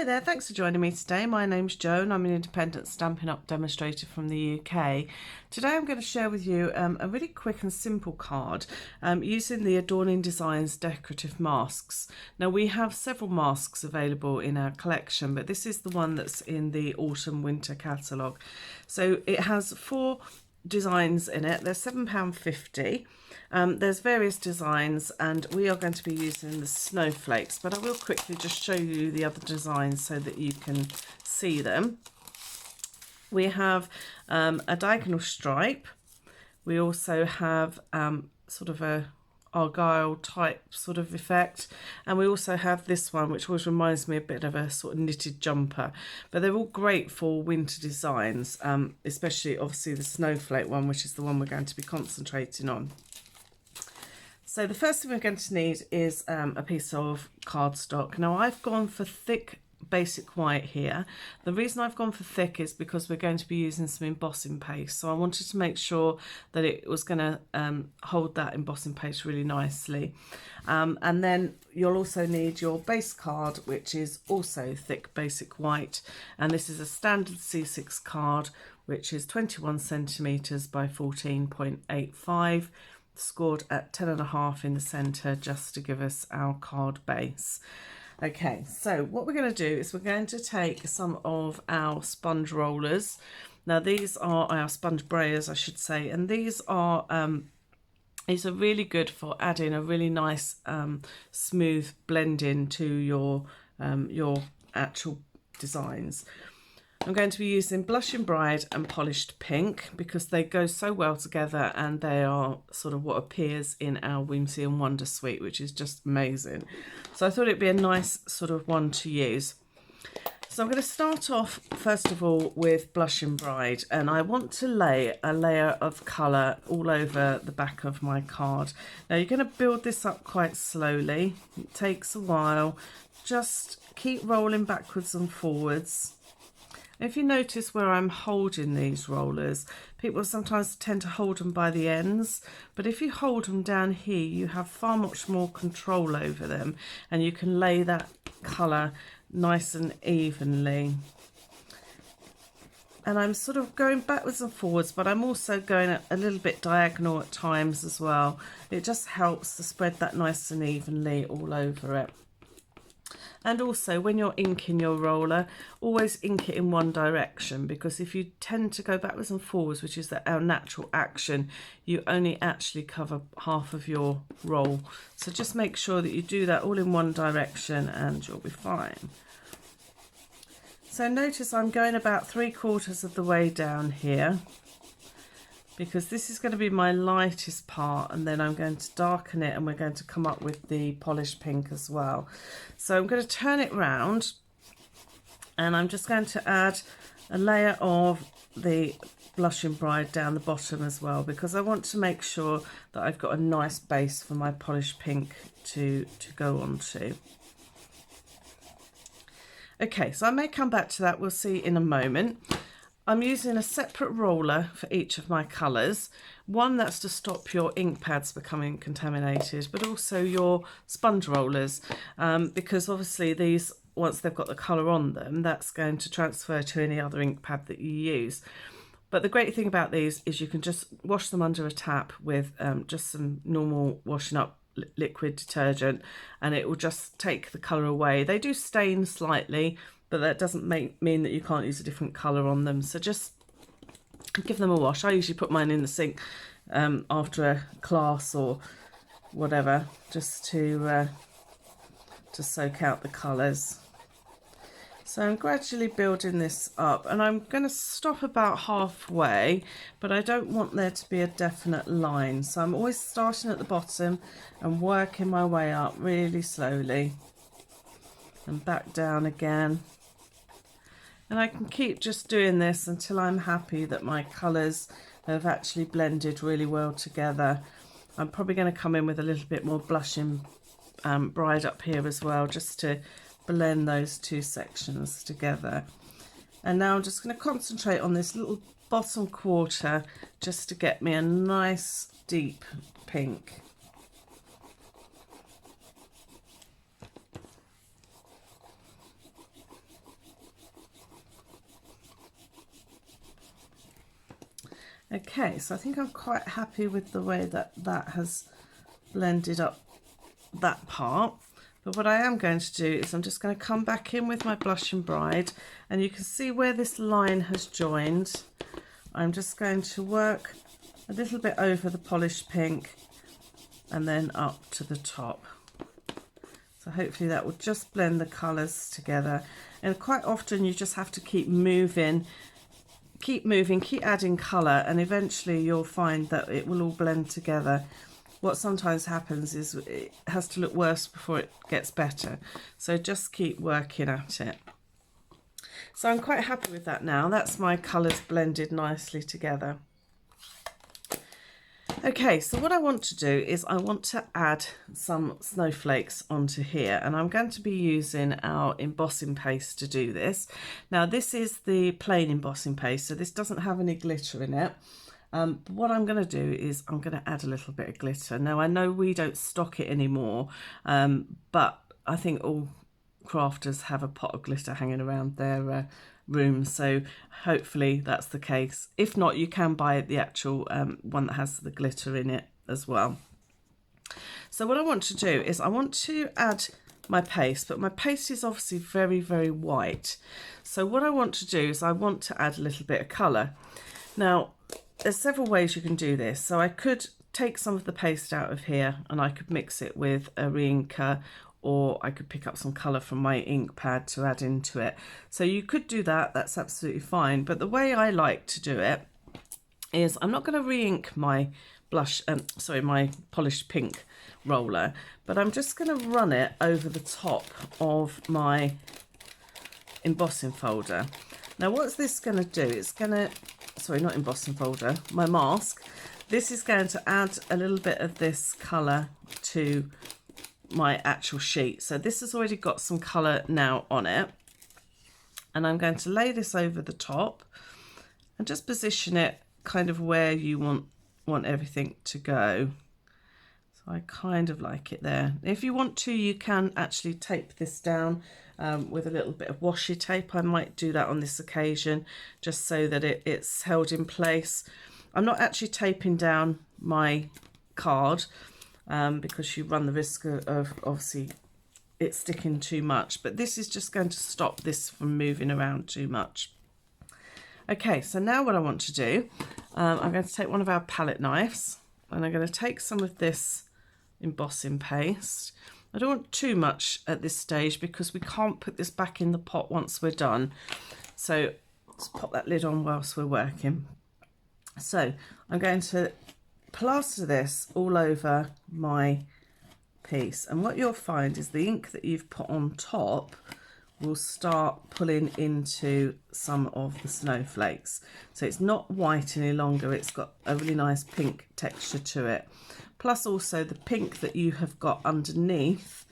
Hi there, thanks for joining me today. My name's Jo and I'm an independent Stampin' Up demonstrator from the UK. Today I'm going to share with you a really quick and simple card using the Adorning Designs Decorative Masks. Now we have several masks available in our collection, but this is the one that's in the Autumn Winter catalogue. So it has 4 designs in it. They're £7.50. There's various designs and we are going to be using the Snowflakes, but I will quickly just show you the other designs so that you can see them. We have a diagonal stripe. We also have sort of a argyle type sort of effect, and we also have this one which always reminds me a bit of a sort of knitted jumper, but they're all great for winter designs, especially obviously the snowflake one, which is the one we're going to be concentrating on. So the first thing we're going to need is a piece of cardstock. Now I've gone for thick basic white here. The reason I've gone for thick is because we're going to be using some embossing paste, so I wanted to make sure that it was going to hold that embossing paste really nicely. And then you'll also need your base card, which is also thick basic white, and this is a standard C6 card which is 21 centimeters by 14.85, scored at 10.5 in the center, just to give us our card base. Okay, so what we're going to do is we're going to take some of our sponge rollers. Now these are our sponge brayers, I should say, and these are really good for adding a really nice smooth blending to your actual designs. I'm going to be using Blushing Bride and Polished Pink because they go so well together, and they are sort of what appears in our Whimsy and Wonder suite, which is just amazing. So I thought it'd be a nice sort of one to use. So I'm going to start off first of all with Blushing Bride, and I want to lay a layer of colour all over the back of my card. Now you're going to build this up quite slowly. It takes a while. Just keep rolling backwards and forwards. If you notice where I'm holding these rollers, people sometimes tend to hold them by the ends, but if you hold them down here, you have far much more control over them, and you can lay that colour nice and evenly. And I'm sort of going backwards and forwards, but I'm also going a little bit diagonal at times as well. It just helps to spread that nice and evenly all over it. And also, when you're inking your roller, always ink it in one direction, because if you tend to go backwards and forwards, which is our natural action, you only actually cover half of your roll. So just make sure that you do that all in one direction and you'll be fine. So notice I'm going about 3/4 of the way down here, because this is going to be my lightest part, and then I'm going to darken it, and we're going to come up with the polished pink as well. So I'm going to turn it round, and I'm just going to add a layer of the Blushing Bride down the bottom as well, because I want to make sure that I've got a nice base for my polished pink to go onto. Okay, so I may come back to that, we'll see in a moment. I'm using a separate roller for each of my colours. One that's to stop your ink pads becoming contaminated, but also your sponge rollers, because obviously these, once they've got the colour on them, that's going to transfer to any other ink pad that you use. But the great thing about these is you can just wash them under a tap with just some normal washing up liquid detergent, and it will just take the colour away. They do stain slightly, but that doesn't mean that you can't use a different colour on them. So just give them a wash. I usually put mine in the sink after a class or whatever, just to soak out the colours. So I'm gradually building this up, and I'm going to stop about halfway, but I don't want there to be a definite line. So I'm always starting at the bottom and working my way up really slowly and back down again. And I can keep just doing this until I'm happy that my colours have actually blended really well together. I'm probably going to come in with a little bit more Blushing Bride up here as well, just to blend those two sections together. And now I'm just going to concentrate on this little bottom quarter just to get me a nice deep pink. Okay, so I think I'm quite happy with the way that that has blended up that part. But what I am going to do is I'm just going to come back in with my Blush and Bride, and you can see where this line has joined. I'm just going to work a little bit over the polished pink and then up to the top. So hopefully that will just blend the colours together. And quite often you just have to keep moving, keep adding colour, and eventually you'll find that it will all blend together. What sometimes happens is it has to look worse before it gets better. So just keep working at it. So I'm quite happy with that now. That's my colours blended nicely together. Okay, so what I want to do is I want to add some snowflakes onto here, and I'm going to be using our embossing paste to do this. Now this is the plain embossing paste, so this doesn't have any glitter in it. But what I'm going to do is I'm going to add a little bit of glitter. Now I know we don't stock it anymore, but I think all crafters have a pot of glitter hanging around their room, so hopefully that's the case. If not, you can buy the actual one that has the glitter in it as well. So what I want to do is I want to add my paste, but my paste is obviously very, very white. So what I want to do is I want to add a little bit of colour. Now there's several ways you can do this. So I could take some of the paste out of here and I could mix it with a re-inker, or I could pick up some colour from my ink pad to add into it. So you could do that, that's absolutely fine. But the way I like to do it is I'm not going to re-ink my my polished pink roller, but I'm just going to run it over the top of my embossing folder. Now what's this going to do? It's going to, sorry, not embossing folder, my mask. This is going to add a little bit of this colour to my actual sheet. So this has already got some colour now on it, and I'm going to lay this over the top and just position it kind of where you want everything to go. So I kind of like it there. If you want to, you can actually tape this down with a little bit of washi tape. I might do that on this occasion just so that it's held in place. I'm not actually taping down my card because you run the risk of obviously it sticking too much, but this is just going to stop this from moving around too much. Okay, so now what I want to do, I'm going to take one of our palette knives and I'm going to take some of this embossing paste. I don't want too much at this stage because we can't put this back in the pot once we're done. So let's pop that lid on whilst we're working. So I'm going to plaster this all over my piece, and what you'll find is the ink that you've put on top will start pulling into some of the snowflakes. So it's not white any longer, it's got a really nice pink texture to it. Plus also the pink that you have got underneath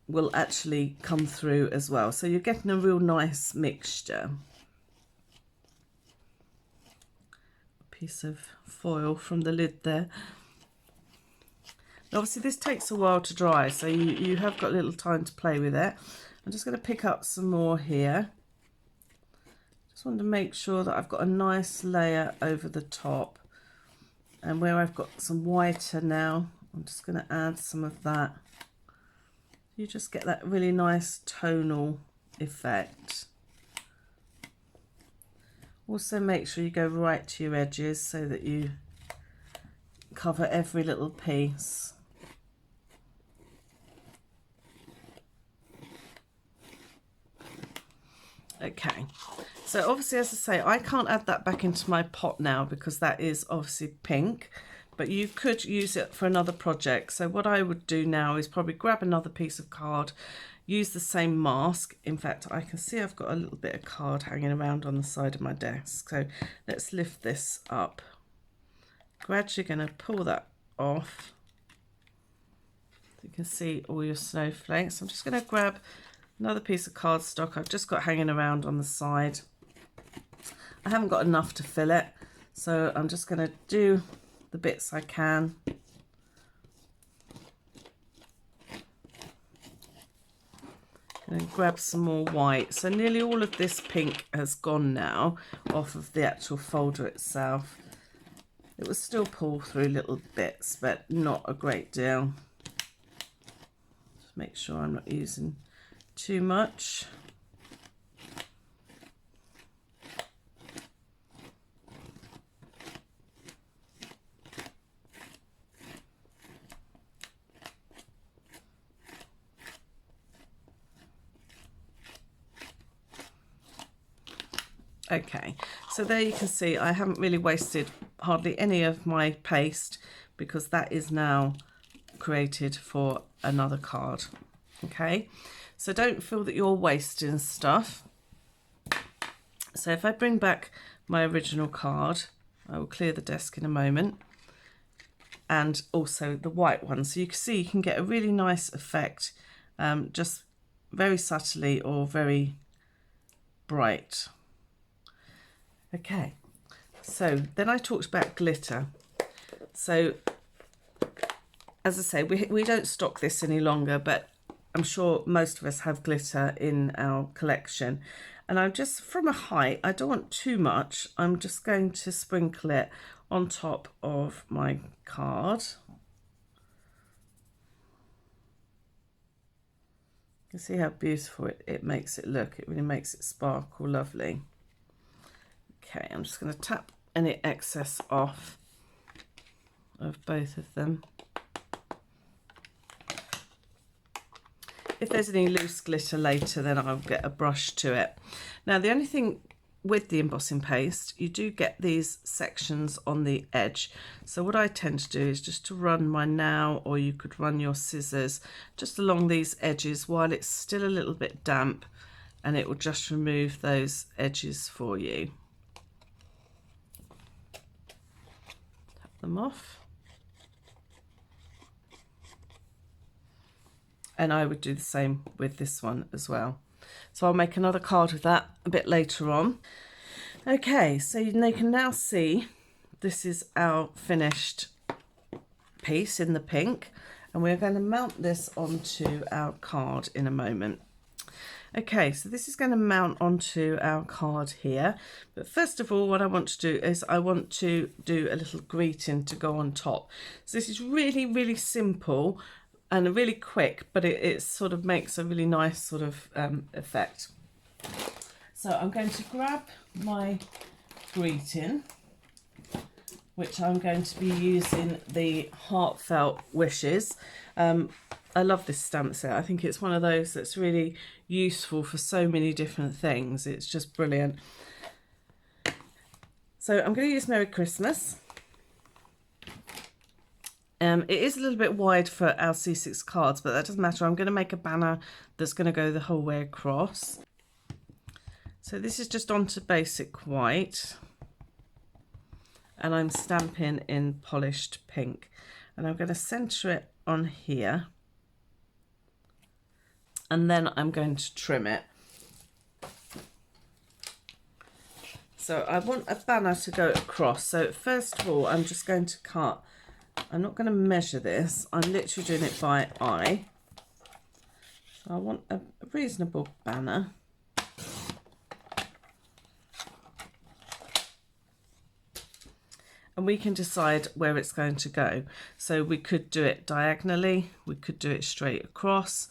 will actually come through as well. So you're getting a real nice mixture. Piece of foil from the lid there. Obviously this takes a while to dry, so you have got a little time to play with it. I'm just going to pick up some more here. Just want to make sure that I've got a nice layer over the top, and where I've got some whiter now, I'm just going to add some of that. You just get that really nice tonal effect. Also make sure you go right to your edges so that you cover every little piece. Okay, so obviously, as I say, I can't add that back into my pot now because that is obviously pink, but you could use it for another project. So what I would do now is probably grab another piece of card, use the same mask. In fact, I can see I've got a little bit of card hanging around on the side of my desk. So let's lift this up. Gradually going to pull that off. You can see all your snowflakes. I'm just going to grab another piece of cardstock I've just got hanging around on the side. I haven't got enough to fill it, so I'm just going to do the bits I can. And grab some more white. So nearly all of this pink has gone now off of the actual folder itself. It will still pull through little bits, but not a great deal. Just make sure I'm not using too much. Okay, so there you can see I haven't really wasted hardly any of my paste because that is now created for another card. Okay, so don't feel that you're wasting stuff. So if I bring back my original card, I will clear the desk in a moment, and also the white one, so you can see you can get a really nice effect, just very subtly or very bright. Okay, so then I talked about glitter. So as I say, we don't stock this any longer, but I'm sure most of us have glitter in our collection. And I'm just, from a height, I don't want too much, I'm just going to sprinkle it on top of my card. You can see how beautiful it makes it look. It really makes it sparkle lovely. Okay, I'm just going to tap any excess off of both of them. If there's any loose glitter later, then I'll get a brush to it. Now, the only thing with the embossing paste, you do get these sections on the edge. So what I tend to do is just to run my nail, or you could run your scissors just along these edges while it's still a little bit damp, and it will just remove those edges for you. Them off, and I would do the same with this one as well. So I'll make another card with that a bit later on. Okay, so you can now see this is our finished piece in the pink, and we're going to mount this onto our card in a moment. Okay, so this is going to mount onto our card here, but first of all what I want to do is I want to do a little greeting to go on top. So this is really simple and really quick, but it sort of makes a really nice sort of effect. So I'm going to grab my greeting, which I'm going to be using the Heartfelt Wishes. I love this stamp set. I think it's one of those that's really useful for so many different things. It's just brilliant. So I'm going to use Merry Christmas. It is a little bit wide for our C6 cards, but that doesn't matter. I'm going to make a banner that's going to go the whole way across. So this is just onto basic white, and I'm stamping in polished pink, and I'm going to center it on here, and then I'm going to trim it. So I want a banner to go across. So first of all, I'm just going to cut. I'm not going to measure this. I'm literally doing it by eye. So I want a reasonable banner. And we can decide where it's going to go. So we could do it diagonally, we could do it straight across,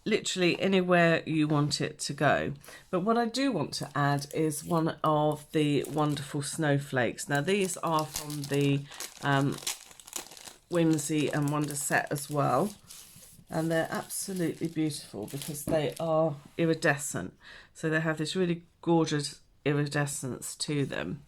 literally anywhere you want it to go. But what I do want to add is one of the wonderful snowflakes. Now these are from the Whimsy and Wonder set as well, and they're absolutely beautiful because they are iridescent. So they have this really gorgeous iridescence to them.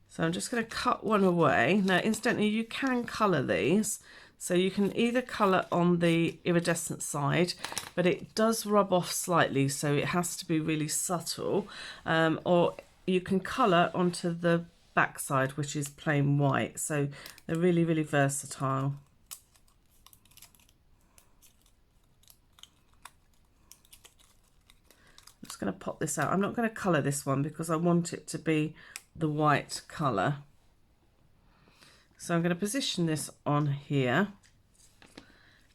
So I'm just going to cut one away. Now incidentally, you can colour these. So you can either colour on the iridescent side, but it does rub off slightly, so it has to be really subtle. Or you can colour onto the back side, which is plain white. So they're really versatile. I'm just going to pop this out. I'm not going to colour this one because I want it to be the white colour. So I'm going to position this on here.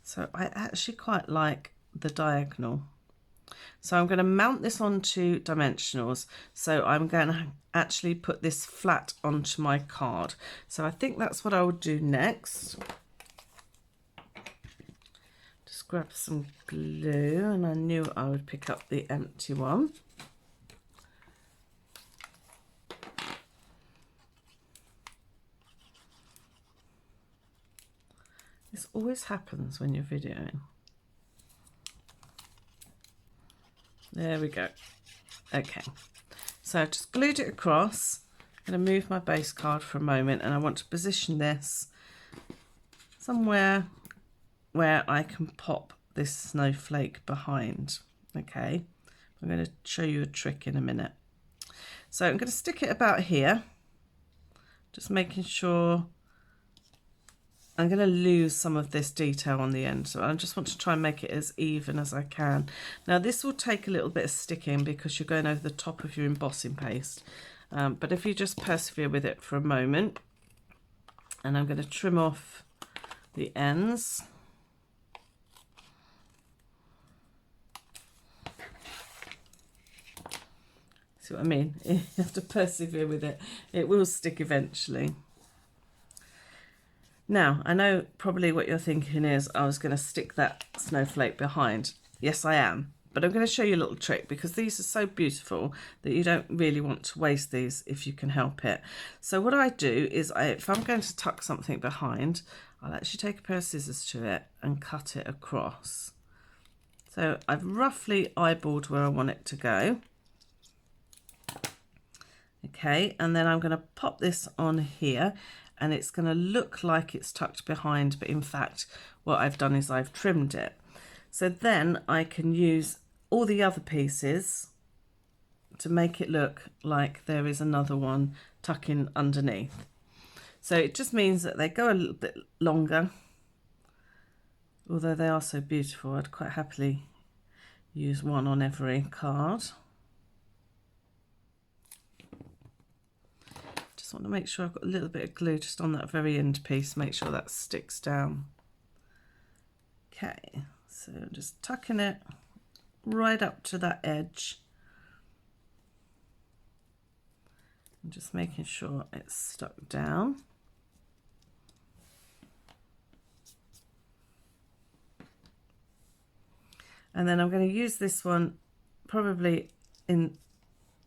So I actually quite like the diagonal. So I'm going to mount this onto dimensionals. So I'm going to actually put this flat onto my card. So I think that's what I will do next. Just grab some glue, and I knew I would pick up the empty one. This always happens when you're videoing. There we go. Okay, so I've just glued it across. I'm going to move my base card for a moment, and I want to position this somewhere where I can pop this snowflake behind. Okay, I'm going to show you a trick in a minute. So I'm going to stick it about here, just making sure. I'm going to lose some of this detail on the end, so I just want to try and make it as even as I can. Now this will take a little bit of sticking because you're going over the top of your embossing paste, but if you just persevere with it for a moment, and I'm going to trim off the ends. See what I mean? You have to persevere with it. It will stick eventually. Now, I know probably what you're thinking is I was going to stick that snowflake behind. Yes, I am. But I'm going to show you a little trick because these are so beautiful that you don't really want to waste these if you can help it. So what I do is if I'm going to tuck something behind, I'll actually take a pair of scissors to it and cut it across. So I've roughly eyeballed where I want it to go. Okay, and then I'm going to pop this on here, and it's going to look like it's tucked behind, but in fact what I've done is I've trimmed it. So then I can use all the other pieces to make it look like there is another one tucking underneath. So it just means that they go a little bit longer, although they are so beautiful. I'd quite happily use one on every card. I want to make sure I've got a little bit of glue just on that very end piece, make sure that sticks down. Okay, so I'm just tucking it right up to that edge. I'm just making sure it's stuck down. And then I'm going to use this one probably in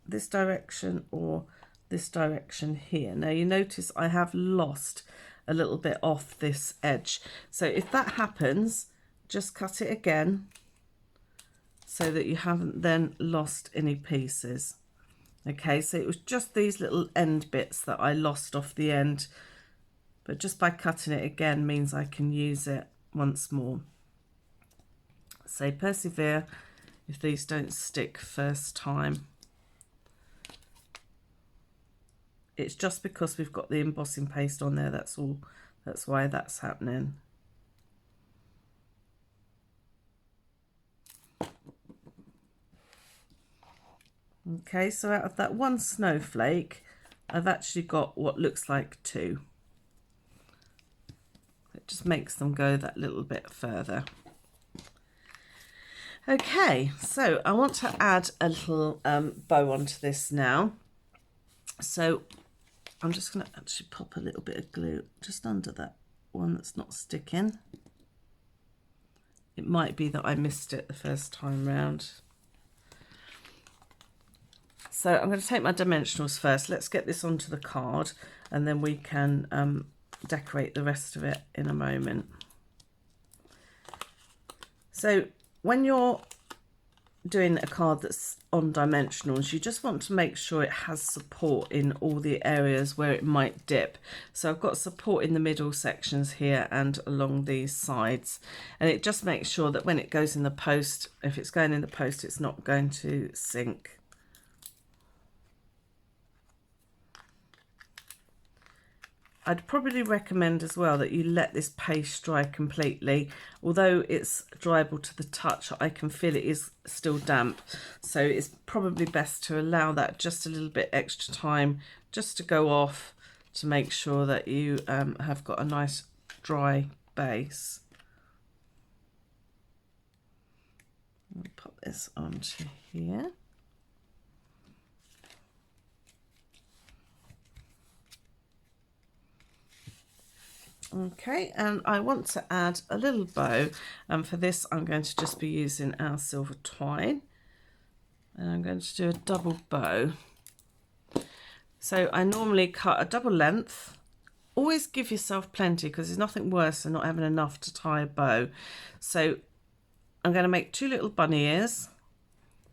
this direction or this direction here. Now you notice I have lost a little bit off this edge, so if that happens, just cut it again so that you haven't then lost any pieces. Okay, so it was just these little end bits that I lost off the end, but just by cutting it again means I can use it once more. So persevere if these don't stick first time. It's just because we've got the embossing paste on there, that's all. That's why that's happening. Okay, so out of that one snowflake, I've actually got what looks like two. It just makes them go that little bit further. Okay, so I want to add a little bow onto this now. So I'm just going to actually pop a little bit of glue just under that one that's not sticking. It might be that I missed it the first time round. So I'm going to take my dimensionals first. Let's get this onto the card and then we can decorate the rest of it in a moment. So when you're doing a card that's on dimensionals, you just want to make sure it has support in all the areas where it might dip. So I've got support in the middle sections here and along these sides, and it just makes sure that when it goes in the post, if it's going in the post, it's not going to sink. I'd probably recommend as well that you let this paste dry completely. Although it's dryable to the touch, I can feel it is still damp. So it's probably best to allow that just a little bit extra time just to go off to make sure that you have got a nice dry base. I'll pop this onto here. Okay, and I want to add a little bow, and for this I'm going to just be using our silver twine, and I'm going to do a double bow. So I normally cut a double length. Always give yourself plenty, because there's nothing worse than not having enough to tie a bow. So I'm going to make 2 little bunny ears,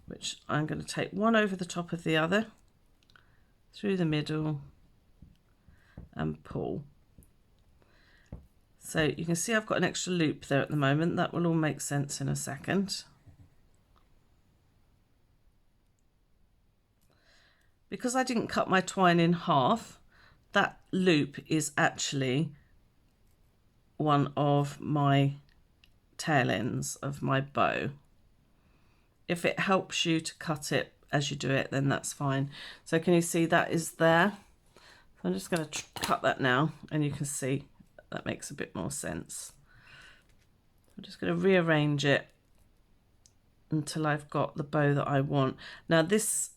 which I'm going to take one over the top of the other, through the middle, and pull. So you can see I've got an extra loop there at the moment. That will all make sense in a second. Because I didn't cut my twine in half, that loop is actually one of my tail ends of my bow. If it helps you to cut it as you do it, then that's fine. So can you see that is there? So I'm just going to cut that now, and you can see that makes a bit more sense. I'm just going to rearrange it until I've got the bow that I want. Now this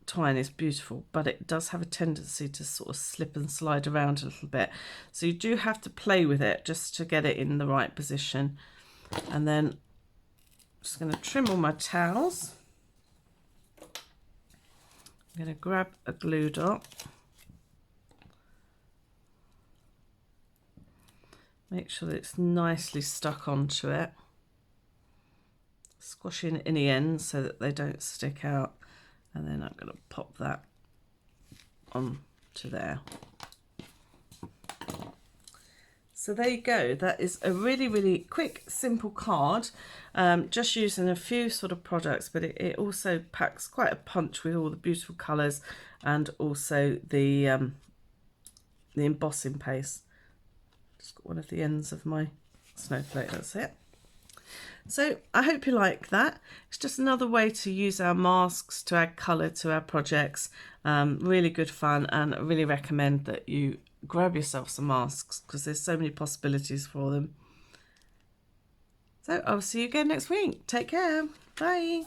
twine is beautiful, but it does have a tendency to sort of slip and slide around a little bit. So you do have to play with it just to get it in the right position. And then I'm just going to trim all my towels. I'm going to grab a glue dot. Make sure that it's nicely stuck onto it. Squashing in the ends so that they don't stick out. And then I'm going to pop that onto there. So there you go. That is a really, really quick, simple card. Just using a few sort of products, but it also packs quite a punch with all the beautiful colours, and also the embossing paste. Just got one of the ends of my snowflake, that's it. So I hope you like that. It's just another way to use our masks to add colour to our projects. Really good fun, and I really recommend that you grab yourself some masks, because there's so many possibilities for them. So I'll see you again next week. Take care. Bye.